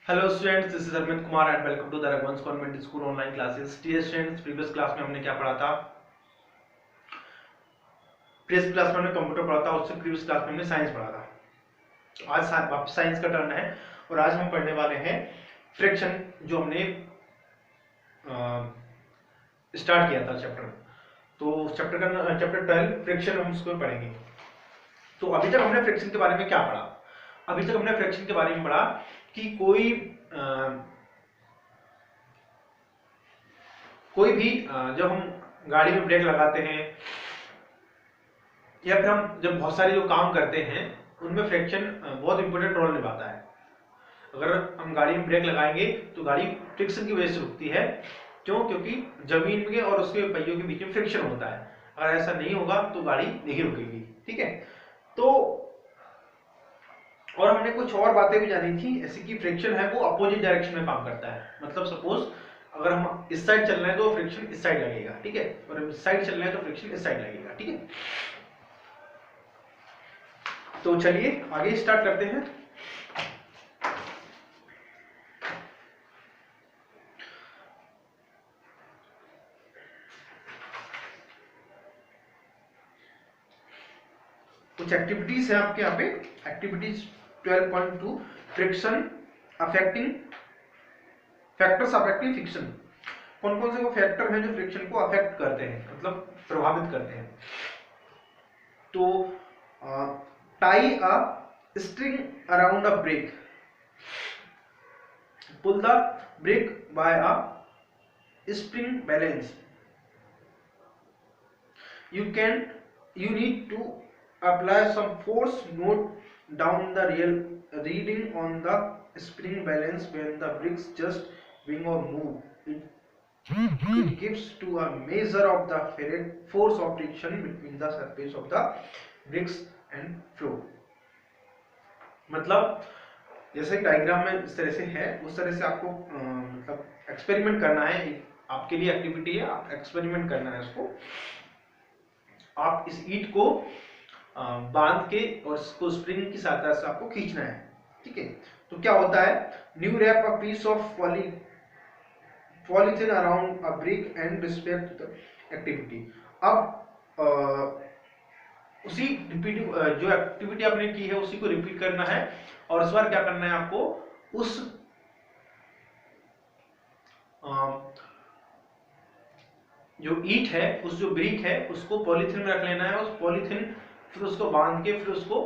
Hello students, this is Amit Kumar and welcome to the Raghuvansh convent school online classes. Dear students, previous class में हमने क्या पढ़ा था? Previous class में हमने कंप्यूटर पढ़ा था, उससे प्रीवियस क्लास में हमने साइंस पढ़ा था। आज वापस साइंस का टर्न है और आज हम पढ़ने वाले हैं फ्रिक्शन, जो हमने स्टार्ट किया था चैप्टर। तो चैप्टर 12 फ्रिक्शन हम उसको पढ़ेंगे। तो अभी तक हमने फ्रिक्शन के बारे में क्या पढ़ा? अभी तक हमने फ्रिक्शन के बारे में पढ़ा कि कोई भी जब हम गाड़ी में ब्रेक लगाते हैं या फिर हम जब बहुत सारे जो काम करते हैं उनमें फ्रिक्शन बहुत इंपॉर्टेंट रोल निभाता है। अगर हम गाड़ी में ब्रेक लगाएंगे तो गाड़ी फ्रिक्शन की वजह से रुकती है। क्यों? क्योंकि जमीन के और उसके पहियों के बीच में फ्रिक्शन होता है। अगर ऐसा नहीं होगा तो गाड़ी नहीं रुकेगी। ठीक है। तो और हमने कुछ और बातें भी जानी थी, ऐसी कि फ्रिक्शन है वो अपोजिट डायरेक्शन में काम करता है। मतलब सपोज अगर हम इस साइड चल रहे हैं तो फ्रिक्शन इस साइड लगेगा। ठीक है। और इस साइड चल रहे हैं तो फ्रिक्शन इस साइड लगेगा। ठीक है। तो चलिए आगे स्टार्ट करते हैं। कुछ एक्टिविटीज है आपके यहाँ पे। Activities 12.2 friction affecting factors affecting friction. कौन कौन से वो फैक्टर हैं जो फ्रिक्शन को अफेक्ट करते हैं, मतलब प्रभावित करते हैं? तो tie a string around a brick, pull the brick by a spring balance, you need to apply some force, note down the real reading on the spring balance when the bricks just swing or move. It gives to a measure of the force of friction between the surface of the bricks and floor. मतलब जैसे diagram में इस तरह से है, उस तरह से आपको मतलब एक्सपेरिमेंट करना है। आपके लिए एक्टिविटी है, आप एक्सपेरिमेंट करना है उसको। आप इस ईंट को बांध के और इसको स्प्रिंग की सहायता से आपको खींचना है। ठीक है। तो क्या होता है? Now wrap a piece of polythene around a brick and respect the activity. अब उसी रिपीटिव जो एक्टिविटी आपने की है उसी को रिपीट करना है। और इस बार क्या करना है आपको? उस जो ईंट है, उस जो ब्रिक है, उसको पॉलीथिन में रख लेना है। उस पॉलीथिन फिर उसको बांध के फिर उसको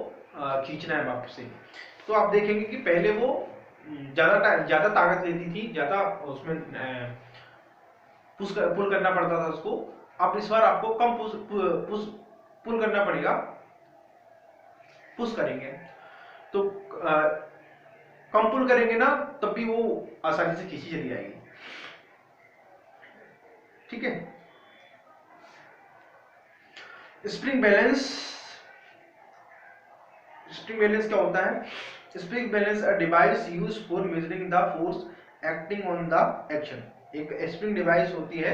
खींचना है वापस से। तो आप देखेंगे कि पहले वो ज्यादा ताकत लेती थी, ज्यादा उसमें पुल करना पड़ता था उसको। अब इस बार आपको कम पुल करना पड़ेगा। पुश करेंगे तो कम पुल करेंगे ना, तब भी वो आसानी से खींची चली जाएगी। ठीक है। स्प्रिंग बैलेंस क्या होता है? Spring balance a device used for measuring the force acting on the action. एक स्प्रिंग डिवाइस होती है,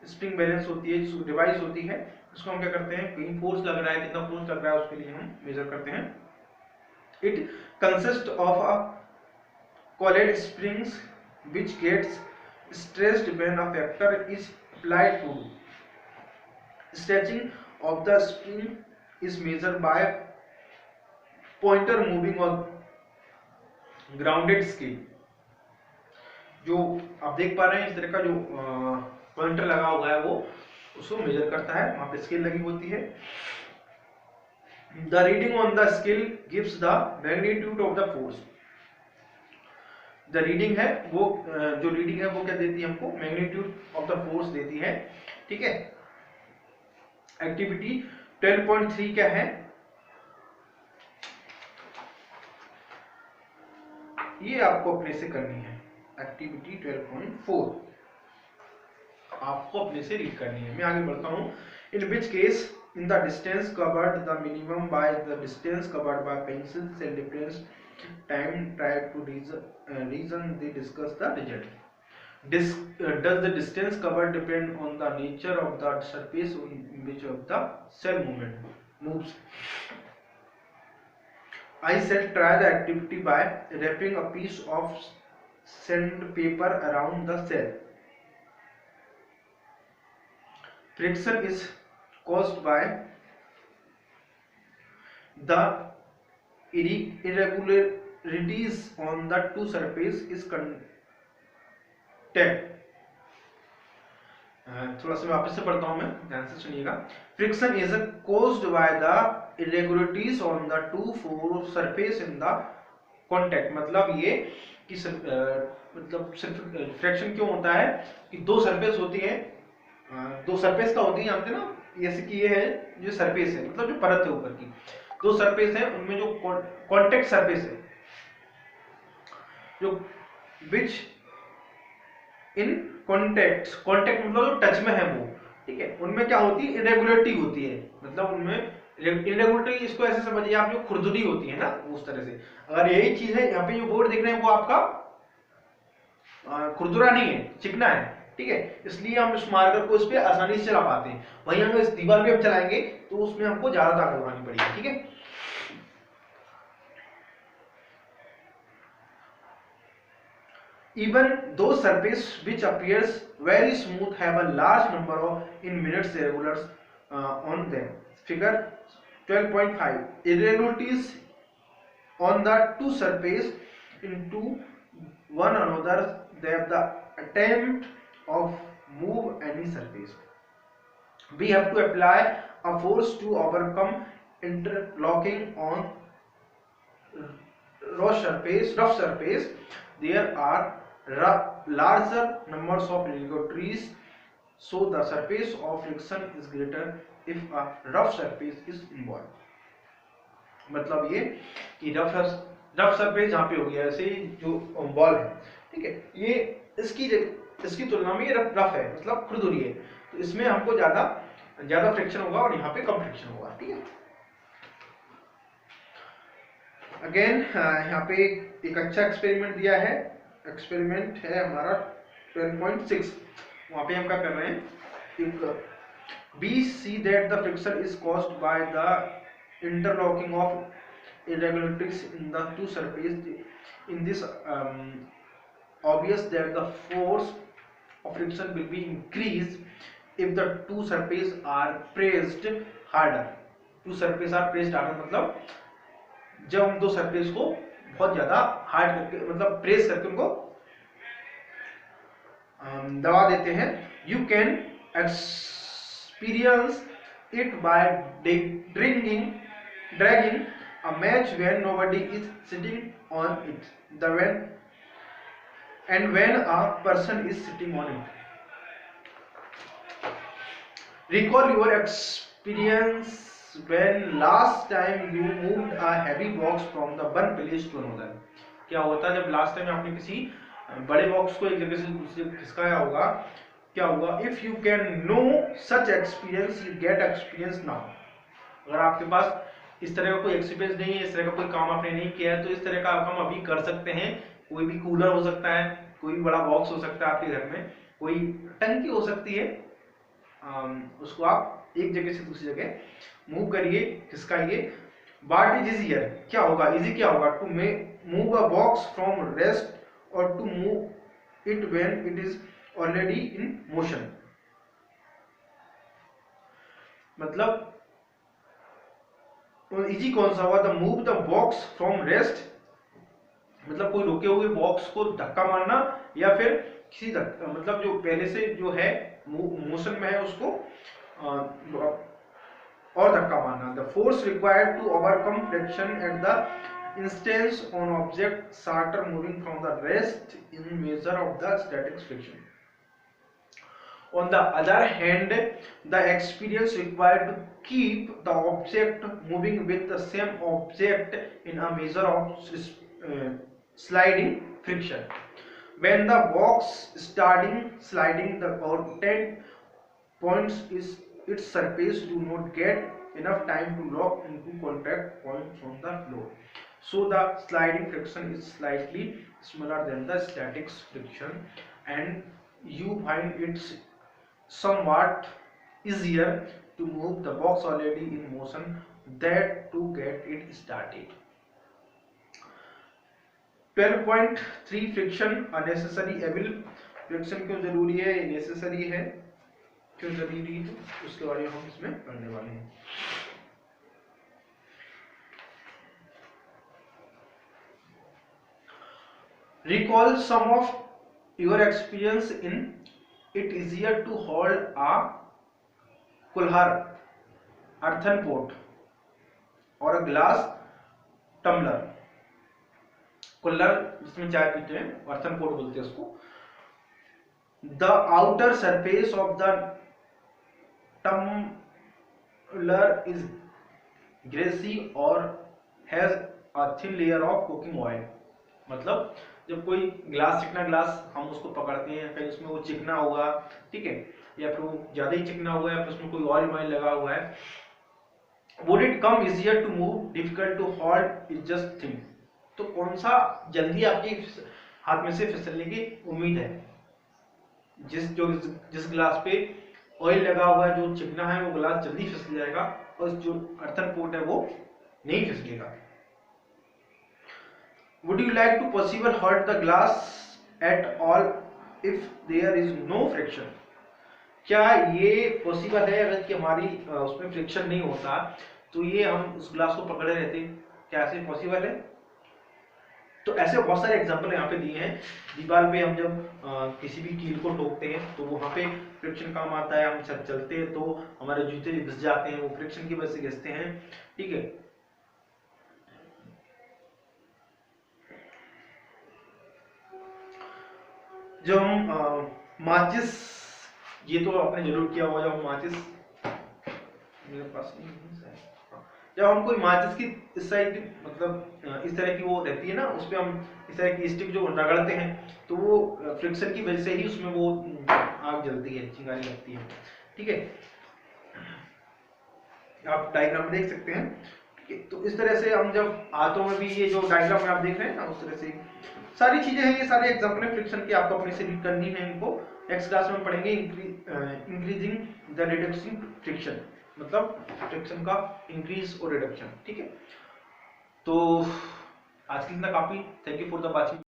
स्प्रिंग बैलेंस होती है, डिवाइस होती है। इसको हम क्या करते हैं? कहीं फोर्स लग रहा है, कितना फोर्स लग रहा है उसके लिए हम मेजर करते हैं। It consist of a coiled springs which gets stressed when a factor is applied to. Stretching of the spring is measured by pointer moving on grounded scale. जो आप देख पा रहे हैं इस तरह का जो पॉइंटर लगा हुआ है वो उसको मेजर करता है, वहां पे स्केल लगी होती है। The reading on the scale gives the magnitude of the force. The reading है वो जो रीडिंग है वो क्या देती है हमको? मैग्नीट्यूड ऑफ द फोर्स देती है। ठीक है। एक्टिविटी 12.3 क्या है? ये आपको अपने से करनी है। एक्टिविटी 12.4 आपको अपने से रीड करनी है। मैं आगे बढ़ता हूं। In which case in the distance covered the minimum by the distance covered by pencil cell difference time tried to reason they discuss the result. Does the distance covered depend on the nature of the surface in which of the cell moves? I shall try the activity by wrapping a piece of sandpaper around the cell. Friction is caused by the irregularities on the two surface is contact. थोड़ा सा वापस से पढ़ता हूं मैं, ध्यान से सुनिएगा. Friction is caused by the irregularities on the two surface in the contact. मतलब ये कि मतलब सिर्फ फ्रिक्शन क्यों होता है कि दो सरफेस होती है, दो सरफेस का होती है, जानते ना, जैसे कि ये है जो सरफेस है, मतलब जो परत है ऊपर की, दो सरफेस है, उनमें जो कांटेक्ट सरफेस है, जो विच इन कांटेक्ट मतलब जो टच में है वो, ठीक है, उनमें क्या होती है, इरेगुलरिटी होती है. मतलब उनमें इरेगुलरिटी, इसको ऐसे समझिए आप, जो खुरदुरी होती है ना, उस तरह से. अगर यही चीज है, यहाँ पे जो बोर्ड देख रहे हैं वो आपका खुरदुरा नहीं है, चिकना है, ठीक है, इसलिए हम इस मार्कर को इस पे आसानी से चला पाते हैं. वहीं हम इस दीवार पे हम चलाएंगे तो उसमें हमको ज्यादा ताकत लगानी पड़ेगी, ठीक है. Even those surface which appears very smooth have a large number of in minutes irregulars on them. Figure 12.5. Irregularities on the two surface into one another, they have the attempt of move any surface. We have to apply a force to overcome interlocking on rough surface. There are larger numbers of irregularities, so the surface of friction is greater if a rough surface is involved. मतलब ये कि rough surface जहाँ पे हो गया, ऐसे जो ball है, ठीक है, ये इसकी तुलना में ये रफ है, मतलब खुरदुरी है, तो इसमें हमको ज्यादा फ्रिक्शन होगा और यहाँ पे कम फ्रिक्शन होगा, ठीक है. अगेन यहाँ पे एक अच्छा एक्सपेरिमेंट दिया है, एक्सपेरिमेंट है हमारा 12.6. वहां पे हम क्या कर रहे हैं, एक we see that the friction is caused by the interlocking of irregularities in the two surfaces. In this obvious that the force of friction will be increased if the two surfaces are pressed harder. Two surfaces are pressed harder मतलब जब हम दो surface को बहुत ज्यादा hard करके, मतलब press करके उनको दबा देते हैं. You can experience it by dragging a match when nobody is sitting on it the when and when a person is sitting on it. Recall your experience when last time you moved a heavy box from the one place to another. क्या होता है जब last time आपने किसी बड़े box को एक जगह से दूसरी खिसकाया होगा, क्या होगा. If you can know such experience you get experience now. अगर आपके पास इस तरह का कोई एक्सपीरियंस नहीं है, इस तरह का कोई काम आपने नहीं किया है, तो इस तरह का काम अभी कर सकते हैं. कोई भी कूलर हो सकता है, कोई भी बड़ा बॉक्स हो सकता है आपके घर में, कोई टंकी हो सकती है, उसको आप एक जगह से दूसरी जगह मूव करिए, खिसकाइए. व्हाट इज इजियर, क्या होगा, इजी क्या होगा, to move a box from rest और to move it when it is already in motion. मतलब इजी कौन सा हुआ, the move the box from rest, मतलब कोई रुके हुए बॉक्स को धक्का मारना, या फिर किसी मतलब जो पहले से जो है मोशन में है उसको और धक्का मारना. The force required to overcome friction at the instance on object starter moving from the rest in measure of the static friction. On the other hand, the experience required to keep the object moving with the same object in a measure of sliding friction. When the box starting sliding, the contact points is its surface do not get enough time to lock into contact points on the floor. So the sliding friction is slightly smaller than the static friction, and you find it's somewhat easier to move the box already in motion than to get it started. 12.3 friction unnecessary evil. फ्रिक्शन क्यों जरूरी है, necessary है, क्यों जरूरी है, उसके बारे में हम इसमें पढ़ने वाले हैं। Recall some of your experience in it easier to hold a kulhar, earthen pot or a glass tumbler। कुल्हड़ जिसमें चाय पीते हैं, earthen pot बोलते हैं उसको। The outer surface of the tumbler is greasy or has a thin layer of cooking oil। मतलब जब कोई ग्लास, चिकना ग्लास हम उसको पकड़ते हैं, कहीं उसमें वो चिकना होगा, ठीक है, या फिर वो ज्यादा ही चिकना हुआ है, या फिर उसमें कोई ऑयल वायल लगा हुआ है। Would it come easier to move, difficult to hold, is just think। तो कौन सा जल्दी आपके हाथ में से फिसलने की उम्मीद है? जिस ग्लास पे ऑयल लगा हुआ है, जो चिकना है, वो ग्लास जल्दी फिसल जाएगा, और जो अर्थन पोट है वो नहीं फिसलेगा। Would you like to possible hurt the glass at all if there is no friction? क्या ये पॉसिबल है अगर कि हमारी उसमें फ्रिक्शन नहीं होता तो ये हम उस ग्लास को पकड़े रहते, क्या ऐसे पॉसिबल है? तो ऐसे बहुत सारे एग्जांपल यहाँ पे दिए हैं। दीवार पे हम जब किसी भी कील को ठोकते हैं तो वहां पे फ्रिक्शन काम आता है, हम चलते हैं तो हमारे जूते घिस जाते हैं, वो फ्रिक्शन की वजह से घिसते हैं, ठीक है। जब हम माचिस, ये तो आपने जरूर किया होगा, जब हम माचिस, मेरे पास नहीं है, जब हम कोई माचिस की इस साइड, मतलब इस तरह की वो रहती है ना, उस पर हम इस तरह की स्टिक जो रगड़ते हैं तो वो फ्रिक्शन की वजह से ही उसमें वो आग जलती है, चिंगारी लगती है, ठीक है। आप डायग्राम में देख सकते हैं, ठीक है। तो इस तरह से हम जब हाथों में भी, ये जो डायग्राम में आप देख रहे हैं ना, उस तरह से सारी चीजें हैं, ये सारे एग्जांपल है फ्रिक्शन की, आपको अपने से रीड करनी है। इनको नेक्स्ट क्लास में पढ़ेंगे। इंक्रीजिंग द रिडक्शन फ्रिक्शन, मतलब फ्रिक्शन का इंक्रीज और रिडक्शन, ठीक है। तो आज के लिए इतना काफी। Thank you for the watching.